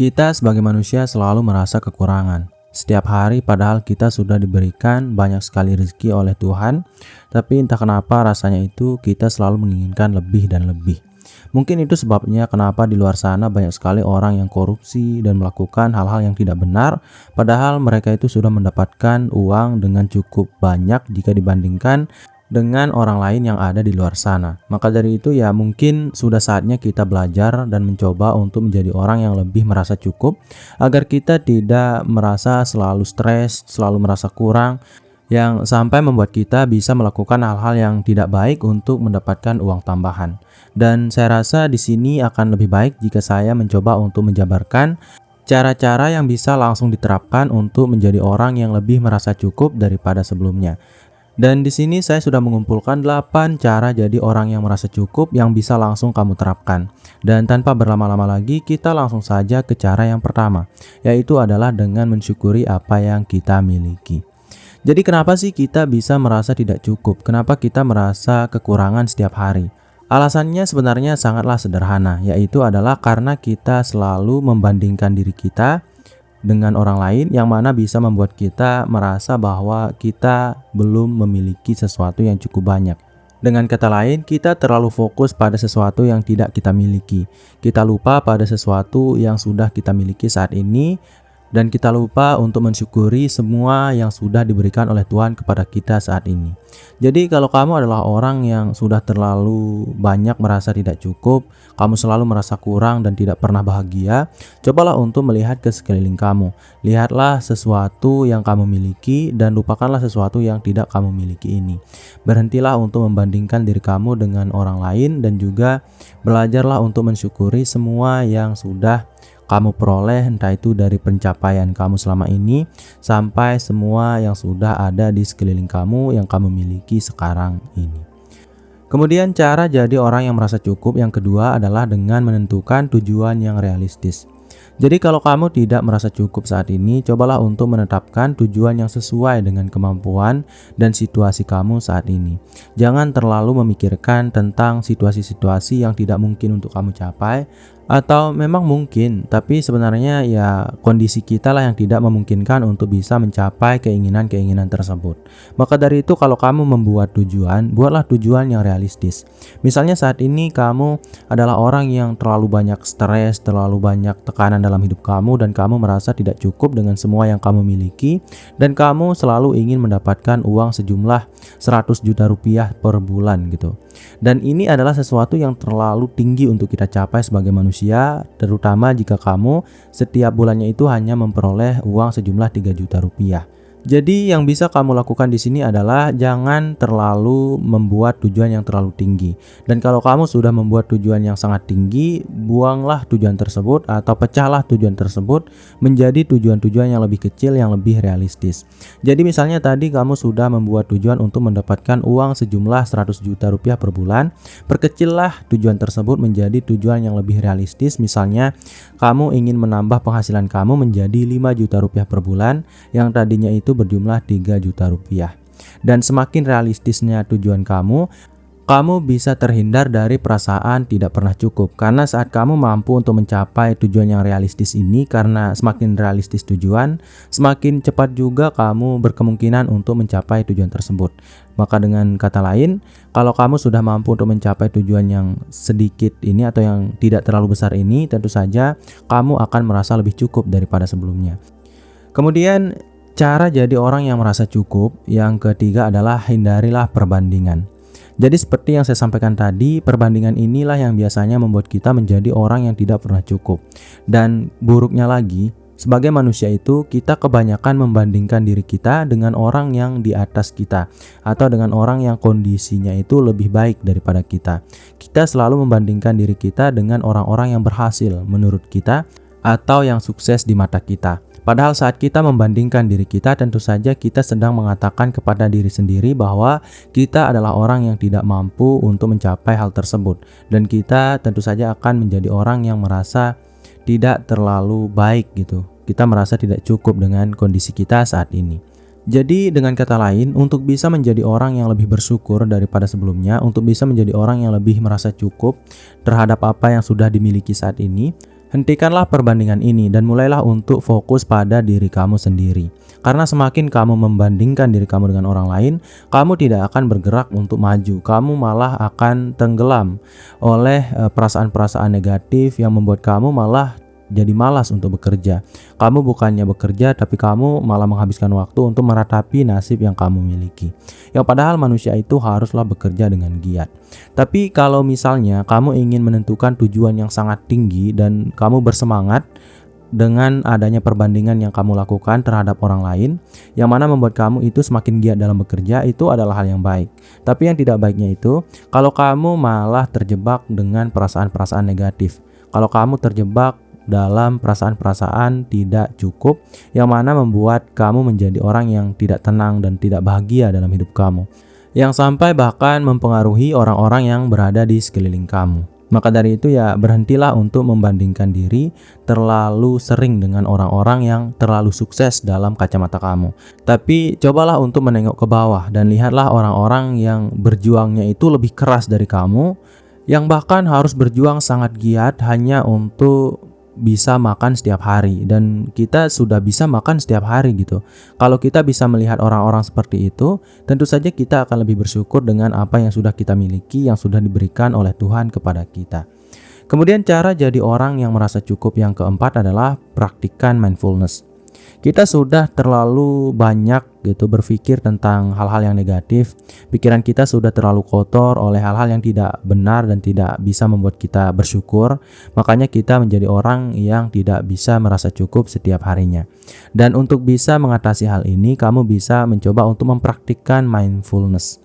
Kita sebagai manusia selalu merasa kekurangan. Setiap hari padahal kita sudah diberikan banyak sekali rezeki oleh Tuhan, tapi entah kenapa rasanya itu kita selalu menginginkan lebih dan lebih. Mungkin itu sebabnya kenapa di luar sana banyak sekali orang yang korupsi dan melakukan hal-hal yang tidak benar, padahal mereka itu sudah mendapatkan uang dengan cukup banyak jika dibandingkan dengan orang lain yang ada di luar sana. Maka dari itu ya mungkin sudah saatnya kita belajar dan mencoba untuk menjadi orang yang lebih merasa cukup, agar kita tidak merasa selalu stres, selalu merasa kurang, yang sampai membuat kita bisa melakukan hal-hal yang tidak baik untuk mendapatkan uang tambahan. Dan saya rasa di sini akan lebih baik jika saya mencoba untuk menjabarkan cara-cara yang bisa langsung diterapkan untuk menjadi orang yang lebih merasa cukup daripada sebelumnya. Dan di sini saya sudah mengumpulkan 8 cara jadi orang yang merasa cukup yang bisa langsung kamu terapkan. Dan tanpa berlama-lama lagi, kita langsung saja ke cara yang pertama, yaitu adalah dengan mensyukuri apa yang kita miliki. Jadi kenapa sih kita bisa merasa tidak cukup? Kenapa kita merasa kekurangan setiap hari? Alasannya sebenarnya sangatlah sederhana, yaitu adalah karena kita selalu membandingkan diri kita dengan orang lain, yang mana bisa membuat kita merasa bahwa kita belum memiliki sesuatu yang cukup banyak. Dengan kata lain, kita terlalu fokus pada sesuatu yang tidak kita miliki. Kita lupa pada sesuatu yang sudah kita miliki saat ini, dan kita lupa untuk mensyukuri semua yang sudah diberikan oleh Tuhan kepada kita saat ini. Jadi kalau kamu adalah orang yang sudah terlalu banyak merasa tidak cukup, kamu selalu merasa kurang dan tidak pernah bahagia, cobalah untuk melihat ke sekeliling kamu. Lihatlah sesuatu yang kamu miliki dan lupakanlah sesuatu yang tidak kamu miliki ini. Berhentilah untuk membandingkan diri kamu dengan orang lain, dan juga belajarlah untuk mensyukuri semua yang sudah kamu peroleh, entah itu dari pencapaian kamu selama ini sampai semua yang sudah ada di sekeliling kamu yang kamu miliki sekarang ini. Kemudian cara jadi orang yang merasa cukup yang kedua adalah dengan menentukan tujuan yang realistis. Jadi kalau kamu tidak merasa cukup saat ini, cobalah untuk menetapkan tujuan yang sesuai dengan kemampuan dan situasi kamu saat ini. Jangan terlalu memikirkan tentang situasi-situasi yang tidak mungkin untuk kamu capai, atau memang mungkin, tapi sebenarnya ya kondisi kita lah yang tidak memungkinkan untuk bisa mencapai keinginan-keinginan tersebut. Maka dari itu kalau kamu membuat tujuan, buatlah tujuan yang realistis. Misalnya saat ini kamu adalah orang yang terlalu banyak stres, terlalu banyak tekanan dalam hidup kamu, dan kamu merasa tidak cukup dengan semua yang kamu miliki, dan kamu selalu ingin mendapatkan uang sejumlah 100 juta rupiah per bulan gitu. Dan ini adalah sesuatu yang terlalu tinggi untuk kita capai sebagai manusia, terutama jika kamu setiap bulannya itu hanya memperoleh uang sejumlah 3 juta rupiah. Jadi yang bisa kamu lakukan di sini adalah jangan terlalu membuat tujuan yang terlalu tinggi. Dan kalau kamu sudah membuat tujuan yang sangat tinggi, buanglah tujuan tersebut atau pecahlah tujuan tersebut menjadi tujuan-tujuan yang lebih kecil, yang lebih realistis. Jadi misalnya tadi kamu sudah membuat tujuan untuk mendapatkan uang sejumlah 100 juta rupiah per bulan, perkecillah tujuan tersebut menjadi tujuan yang lebih realistis. Misalnya kamu ingin menambah penghasilan kamu menjadi 5 juta rupiah per bulan, yang tadinya itu berjumlah 3 juta rupiah. Dan semakin realistisnya tujuan kamu bisa terhindar dari perasaan tidak pernah cukup. Karena saat kamu mampu untuk mencapai tujuan yang realistis ini, karena semakin realistis tujuan, semakin cepat juga kamu berkemungkinan untuk mencapai tujuan tersebut. Maka dengan kata lain, kalau kamu sudah mampu untuk mencapai tujuan yang sedikit ini atau yang tidak terlalu besar ini, tentu saja kamu akan merasa lebih cukup daripada sebelumnya. Kemudian cara jadi orang yang merasa cukup yang ketiga adalah hindarilah perbandingan. Jadi seperti yang saya sampaikan tadi, perbandingan inilah yang biasanya membuat kita menjadi orang yang tidak pernah cukup. Dan buruknya lagi, sebagai manusia itu kita kebanyakan membandingkan diri kita dengan orang yang di atas kita, atau dengan orang yang kondisinya itu lebih baik daripada kita. Kita selalu membandingkan diri kita dengan orang-orang yang berhasil menurut kita, atau yang sukses di mata kita. Padahal saat kita membandingkan diri kita, tentu saja kita sedang mengatakan kepada diri sendiri bahwa kita adalah orang yang tidak mampu untuk mencapai hal tersebut. Dan kita tentu saja akan menjadi orang yang merasa tidak terlalu baik gitu. Kita merasa tidak cukup dengan kondisi kita saat ini. Jadi dengan kata lain, untuk bisa menjadi orang yang lebih bersyukur daripada sebelumnya, untuk bisa menjadi orang yang lebih merasa cukup terhadap apa yang sudah dimiliki saat ini, Hentikanlah perbandingan ini dan mulailah untuk fokus pada diri kamu sendiri. Karena semakin kamu membandingkan diri kamu dengan orang lain, kamu tidak akan bergerak untuk maju. Kamu malah akan tenggelam oleh perasaan-perasaan negatif yang membuat kamu malah jadi malas untuk bekerja. Kamu bukannya bekerja, tapi kamu malah menghabiskan waktu untuk meratapi nasib yang kamu miliki. Yang padahal manusia itu haruslah bekerja dengan giat. Tapi kalau misalnya kamu ingin menentukan tujuan yang sangat tinggi dan kamu bersemangat dengan adanya perbandingan yang kamu lakukan terhadap orang lain, yang mana membuat kamu itu semakin giat dalam bekerja, itu adalah hal yang baik. Tapi yang tidak baiknya itu, kalau kamu malah terjebak dengan perasaan-perasaan negatif. Kalau kamu terjebak dalam perasaan-perasaan tidak cukup yang mana membuat kamu menjadi orang yang tidak tenang dan tidak bahagia dalam hidup kamu, yang sampai bahkan mempengaruhi orang-orang yang berada di sekeliling kamu. Maka dari itu ya, berhentilah untuk membandingkan diri terlalu sering dengan orang-orang yang terlalu sukses dalam kacamata kamu. Tapi cobalah untuk menengok ke bawah dan lihatlah orang-orang yang berjuangnya itu lebih keras dari kamu, yang bahkan harus berjuang sangat giat hanya untuk bisa makan setiap hari, dan kita sudah bisa makan setiap hari gitu. Kalau kita bisa melihat orang-orang seperti itu, tentu saja kita akan lebih bersyukur dengan apa yang sudah kita miliki, yang sudah diberikan oleh Tuhan kepada kita. Kemudian cara jadi orang yang merasa cukup yang keempat adalah praktikkan mindfulness. Kita sudah terlalu banyak gitu berpikir tentang hal-hal yang negatif. Pikiran kita sudah terlalu kotor oleh hal-hal yang tidak benar dan tidak bisa membuat kita bersyukur. Makanya kita menjadi orang yang tidak bisa merasa cukup setiap harinya. Dan untuk bisa mengatasi hal ini, kamu bisa mencoba untuk mempraktikkan mindfulness.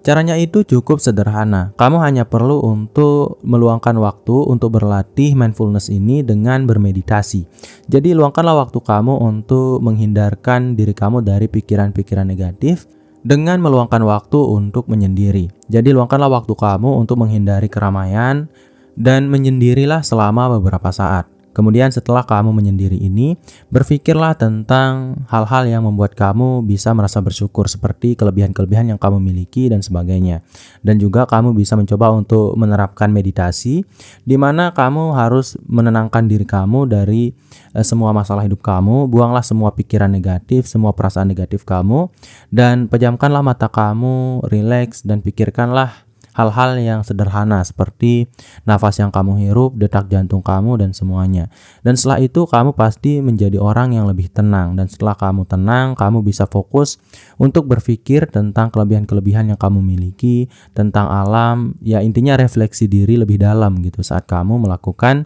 Caranya itu cukup sederhana. Kamu hanya perlu untuk meluangkan waktu untuk berlatih mindfulness ini dengan bermeditasi. Jadi luangkanlah waktu kamu untuk menghindarkan diri kamu dari pikiran-pikiran negatif dengan meluangkan waktu untuk menyendiri. Jadi luangkanlah waktu kamu untuk menghindari keramaian dan menyendirilah selama beberapa saat. Kemudian setelah kamu menyendiri ini, berpikirlah tentang hal-hal yang membuat kamu bisa merasa bersyukur, seperti kelebihan-kelebihan yang kamu miliki dan sebagainya. Dan juga kamu bisa mencoba untuk menerapkan meditasi, di mana kamu harus menenangkan diri kamu dari semua masalah hidup kamu. Buanglah semua pikiran negatif, semua perasaan negatif kamu, dan pejamkanlah mata kamu, rileks, dan pikirkanlah hal-hal yang sederhana seperti nafas yang kamu hirup, detak jantung kamu, dan semuanya. Dan setelah itu kamu pasti menjadi orang yang lebih tenang. Dan setelah kamu tenang, kamu bisa fokus untuk berpikir tentang kelebihan-kelebihan yang kamu miliki, tentang alam. Ya intinya refleksi diri lebih dalam gitu saat kamu melakukan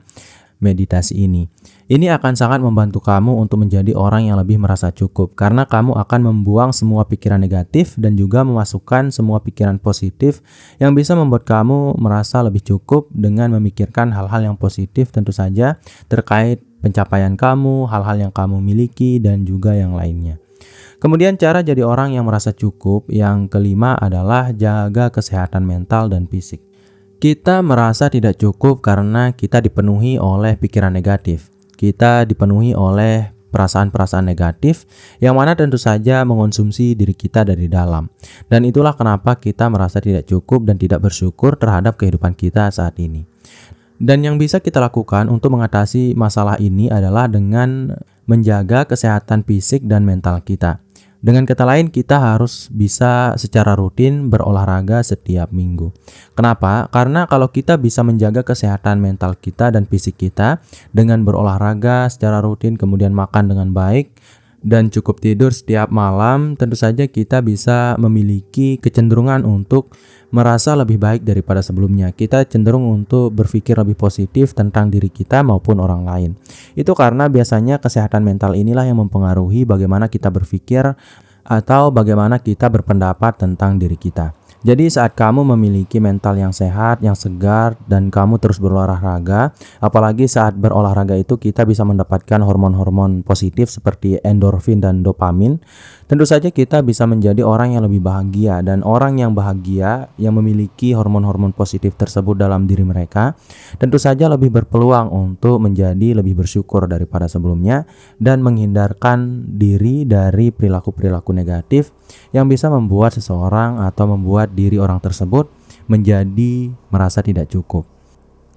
meditasi ini. Ini akan sangat membantu kamu untuk menjadi orang yang lebih merasa cukup, karena kamu akan membuang semua pikiran negatif dan juga memasukkan semua pikiran positif yang bisa membuat kamu merasa lebih cukup dengan memikirkan hal-hal yang positif tentu saja terkait pencapaian kamu, hal-hal yang kamu miliki, dan juga yang lainnya. Kemudian cara jadi orang yang merasa cukup yang kelima adalah jaga kesehatan mental dan fisik. Kita merasa tidak cukup karena kita dipenuhi oleh pikiran negatif. Kita dipenuhi oleh perasaan-perasaan negatif yang mana tentu saja mengonsumsi diri kita dari dalam. Dan itulah kenapa kita merasa tidak cukup dan tidak bersyukur terhadap kehidupan kita saat ini. Dan yang bisa kita lakukan untuk mengatasi masalah ini adalah dengan menjaga kesehatan fisik dan mental kita. Dengan kata lain, kita harus bisa secara rutin berolahraga setiap minggu. Kenapa? Karena kalau kita bisa menjaga kesehatan mental kita dan fisik kita dengan berolahraga secara rutin, kemudian makan dengan baik, dan cukup tidur setiap malam, tentu saja kita bisa memiliki kecenderungan untuk merasa lebih baik daripada sebelumnya. Kita cenderung untuk berpikir lebih positif tentang diri kita maupun orang lain. Itu karena biasanya kesehatan mental inilah yang mempengaruhi bagaimana kita berpikir atau bagaimana kita berpendapat tentang diri kita. Jadi saat kamu memiliki mental yang sehat, yang segar, dan kamu terus berolahraga, apalagi saat berolahraga itu kita bisa mendapatkan hormon-hormon positif seperti endorfin dan dopamin, tentu saja kita bisa menjadi orang yang lebih bahagia. Dan orang yang bahagia, yang memiliki hormon-hormon positif tersebut dalam diri mereka, tentu saja lebih berpeluang untuk menjadi lebih bersyukur daripada sebelumnya dan menghindarkan diri dari perilaku-perilaku negatif yang bisa membuat seseorang atau membuat diri orang tersebut menjadi merasa tidak cukup.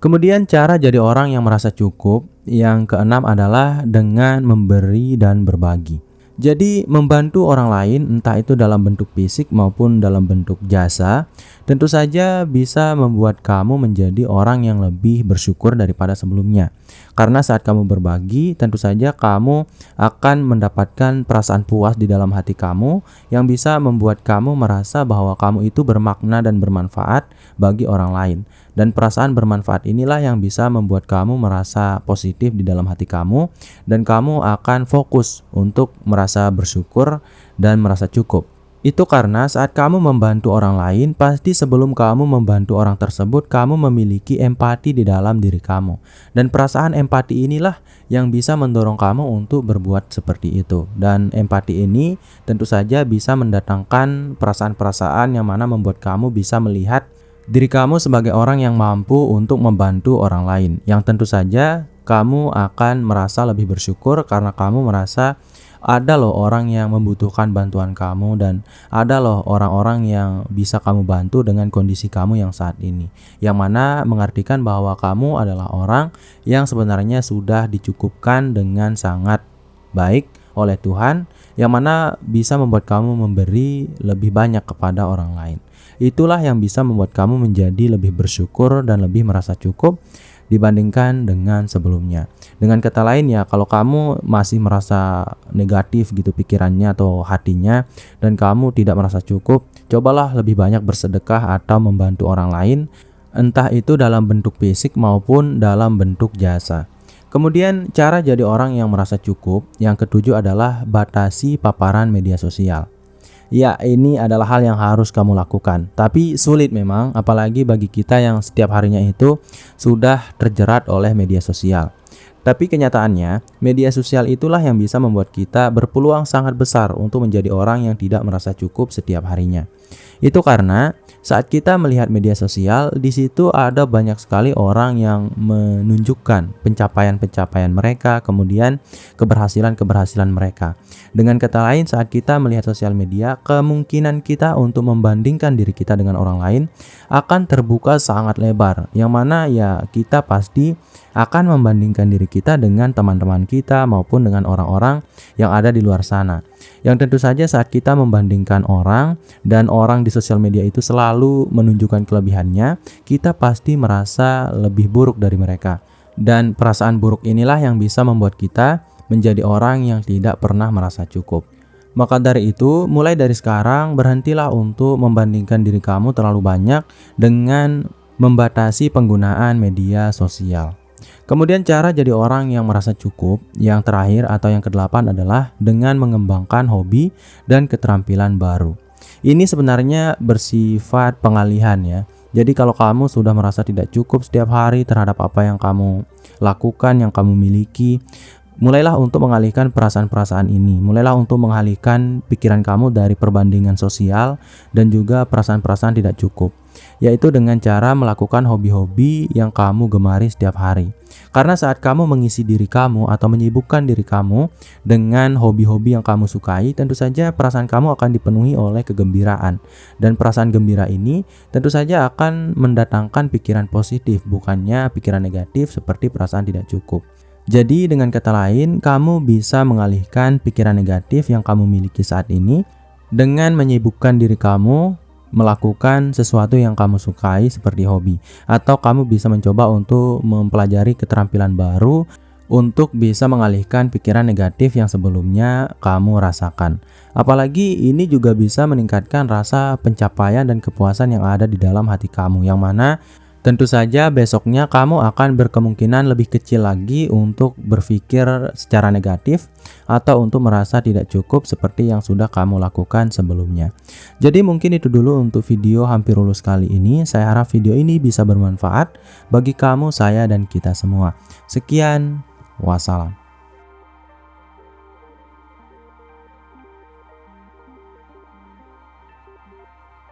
Kemudian cara jadi orang yang merasa cukup yang keenam adalah dengan memberi dan berbagi. Jadi membantu orang lain, entah itu dalam bentuk fisik maupun dalam bentuk jasa, tentu saja bisa membuat kamu menjadi orang yang lebih bersyukur daripada sebelumnya. Karena saat kamu berbagi, tentu saja kamu akan mendapatkan perasaan puas di dalam hati kamu yang bisa membuat kamu merasa bahwa kamu itu bermakna dan bermanfaat bagi orang lain. Dan perasaan bermanfaat inilah yang bisa membuat kamu merasa positif di dalam hati kamu, dan kamu akan fokus untuk merasa bersyukur dan merasa cukup. Itu karena saat kamu membantu orang lain, pasti sebelum kamu membantu orang tersebut, kamu memiliki empati di dalam diri kamu. Dan perasaan empati inilah yang bisa mendorong kamu untuk berbuat seperti itu. Dan empati ini tentu saja bisa mendatangkan perasaan-perasaan yang mana membuat kamu bisa melihat diri kamu sebagai orang yang mampu untuk membantu orang lain. Yang tentu saja kamu akan merasa lebih bersyukur karena kamu merasa ada loh orang yang membutuhkan bantuan kamu, dan ada loh orang-orang yang bisa kamu bantu dengan kondisi kamu yang saat ini. Yang mana mengartikan bahwa kamu adalah orang yang sebenarnya sudah dicukupkan dengan sangat baik oleh Tuhan, yang mana bisa membuat kamu memberi lebih banyak kepada orang lain. Itulah yang bisa membuat kamu menjadi lebih bersyukur dan lebih merasa cukup dibandingkan dengan sebelumnya. Dengan kata lain ya, kalau kamu masih merasa negatif gitu pikirannya atau hatinya, dan kamu tidak merasa cukup, cobalah lebih banyak bersedekah atau membantu orang lain, entah itu dalam bentuk fisik maupun dalam bentuk jasa. Kemudian cara jadi orang yang merasa cukup, yang ketujuh adalah batasi paparan media sosial. Ya, ini adalah hal yang harus kamu lakukan. Tapi sulit memang, apalagi bagi kita yang setiap harinya itu sudah terjerat oleh media sosial. Tapi kenyataannya, media sosial itulah yang bisa membuat kita berpeluang sangat besar untuk menjadi orang yang tidak merasa cukup setiap harinya. Itu karena saat kita melihat media sosial, di situ ada banyak sekali orang yang menunjukkan pencapaian-pencapaian mereka, kemudian keberhasilan-keberhasilan mereka. Dengan kata lain, saat kita melihat sosial media, kemungkinan kita untuk membandingkan diri kita dengan orang lain akan terbuka sangat lebar, yang mana ya kita pasti akan membandingkan diri kita dengan teman-teman kita maupun dengan orang-orang yang ada di luar sana. Yang tentu saja saat kita membandingkan orang, dan orang di sosial media itu selalu menunjukkan kelebihannya, kita pasti merasa lebih buruk dari mereka. Dan perasaan buruk inilah yang bisa membuat kita menjadi orang yang tidak pernah merasa cukup. Maka dari itu, mulai dari sekarang berhentilah untuk membandingkan diri kamu terlalu banyak dengan membatasi penggunaan media sosial. Kemudian cara jadi orang yang merasa cukup, yang terakhir atau yang kedelapan adalah dengan mengembangkan hobi dan keterampilan baru. Ini sebenarnya bersifat pengalihan ya. Jadi kalau kamu sudah merasa tidak cukup setiap hari terhadap apa yang kamu lakukan, yang kamu miliki, mulailah untuk mengalihkan perasaan-perasaan ini. Mulailah untuk mengalihkan pikiran kamu dari perbandingan sosial dan juga perasaan-perasaan tidak cukup, yaitu dengan cara melakukan hobi-hobi yang kamu gemari setiap hari. Karena saat kamu mengisi diri kamu atau menyibukkan diri kamu dengan hobi-hobi yang kamu sukai, tentu saja perasaan kamu akan dipenuhi oleh kegembiraan. Dan perasaan gembira ini tentu saja akan mendatangkan pikiran positif, bukannya pikiran negatif seperti perasaan tidak cukup. Jadi dengan kata lain, kamu bisa mengalihkan pikiran negatif yang kamu miliki saat ini dengan menyibukkan diri kamu melakukan sesuatu yang kamu sukai seperti hobi, atau kamu bisa mencoba untuk mempelajari keterampilan baru untuk bisa mengalihkan pikiran negatif yang sebelumnya kamu rasakan. Apalagi ini juga bisa meningkatkan rasa pencapaian dan kepuasan yang ada di dalam hati kamu, yang mana tentu saja besoknya kamu akan berkemungkinan lebih kecil lagi untuk berpikir secara negatif atau untuk merasa tidak cukup seperti yang sudah kamu lakukan sebelumnya. Jadi mungkin itu dulu untuk video hampir lulus kali ini. Saya harap video ini bisa bermanfaat bagi kamu, saya, dan kita semua. Sekian, wassalam.